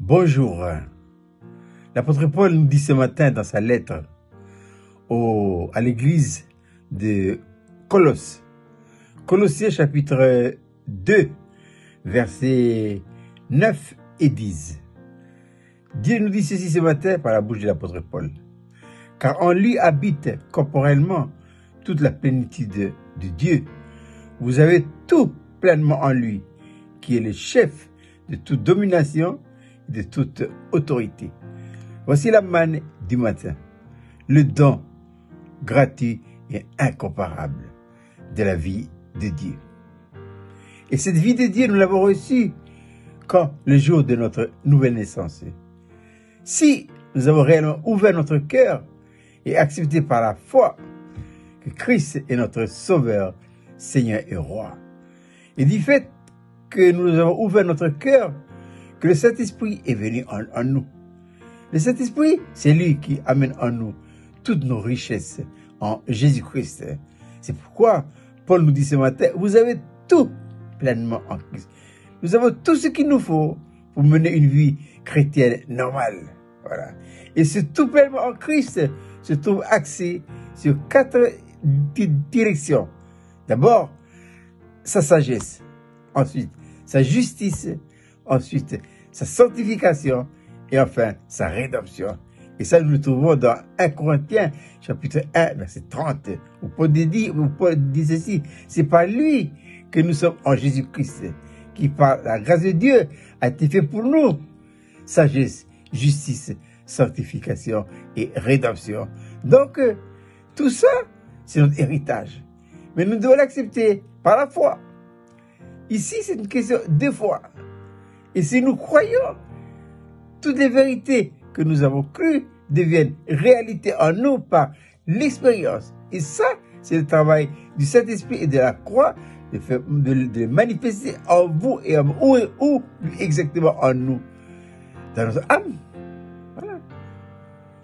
Bonjour. L'apôtre Paul nous dit ce matin dans sa lettre à l'église de Colosse, Colossiens chapitre 2, versets 9 et 10. Dieu nous dit ceci ce matin par la bouche de l'apôtre Paul. Car en lui habite corporellement toute la plénitude de Dieu. Vous avez tout pleinement en lui, qui est le chef de toute domination et de toute autorité. Voici la manne du matin, le don gratuit et incomparable de la vie de Dieu. Et cette vie de Dieu, nous l'avons reçue quand le jour de notre nouvelle naissance. Si nous avons réellement ouvert notre cœur et accepté par la foi que Christ est notre Sauveur, Seigneur et Roi. Et du fait que nous avons ouvert notre cœur, que le Saint-Esprit est venu en nous. Le Saint-Esprit, c'est lui qui amène en nous toutes nos richesses en Jésus-Christ. C'est pourquoi Paul nous dit ce matin, vous avez tout pleinement en Christ. Nous avons tout ce qu'il nous faut pour mener une vie chrétienne normale. Voilà. Et ce tout pleinement en Christ se trouve axé sur 4 directions. D'abord, sa sagesse. Ensuite, sa justice. Ensuite, sa sanctification. Et enfin, sa rédemption. Et ça, nous le trouvons dans 1 Corinthiens, chapitre 1, verset 30. Où Paul dit ceci. C'est par lui que nous sommes en Jésus-Christ, qui par la grâce de Dieu a été fait pour nous. Sagesse, justice, sanctification et rédemption. Donc, tout ça, c'est notre héritage. Mais nous devons l'accepter par la foi. Ici, c'est une question de foi. Et si nous croyons, toutes les vérités que nous avons crues deviennent réalité en nous par l'expérience. Et ça, c'est le travail du Saint-Esprit et de la croix de manifester en vous et en où exactement en nous. Dans notre âme. Voilà.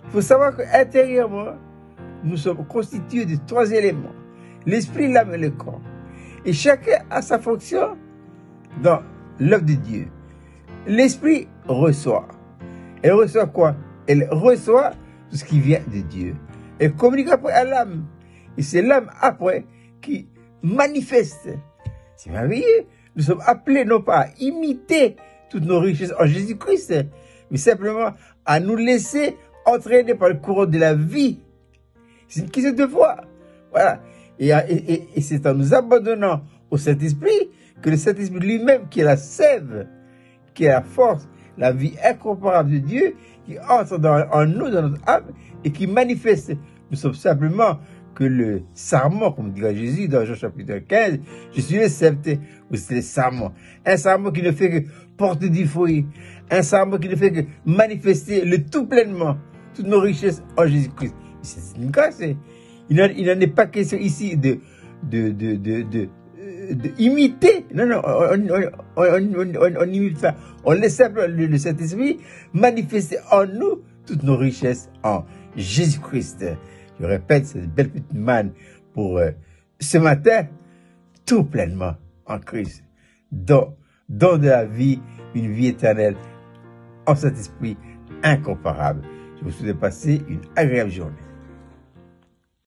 Il faut savoir qu'intérieurement, nous sommes constitués de 3 éléments. L'esprit, l'âme et le corps. Et chacun a sa fonction dans l'œuvre de Dieu. L'esprit reçoit. Elle reçoit quoi? Elle reçoit tout ce qui vient de Dieu. Elle communique après à l'âme. Et c'est l'âme après qui manifeste. C'est merveilleux. Nous sommes appelés non pas à imiter toutes nos richesses en Jésus-Christ, mais simplement à nous laisser entraîner par le courant de la vie. C'est une question de foi. Voilà. Et c'est en nous abandonnant au Saint-Esprit que le Saint-Esprit lui-même, qui est la sève, qui est la force, la vie incomparable de Dieu, qui entre en nous, dans notre âme, et qui manifeste. Nous sommes simplement que le sarment, comme dirait Jésus dans Jean chapitre 15, je suis le sceptre, ou c'est le sarment. Un sarment qui ne fait que porter du fruit. Un sarment qui ne fait que manifester le tout pleinement, toutes nos richesses en Jésus-Christ. C'est une grâce. Il n'en est pas question ici de imiter. Non, on imite pas. On laisse simplement le Saint-Esprit manifester en nous toutes nos richesses en Jésus-Christ. Je répète, cette belle petite manne pour ce matin, tout pleinement en Christ. Don de la vie, une vie éternelle en Saint-Esprit incomparable. Je vous souhaite de passer une agréable journée.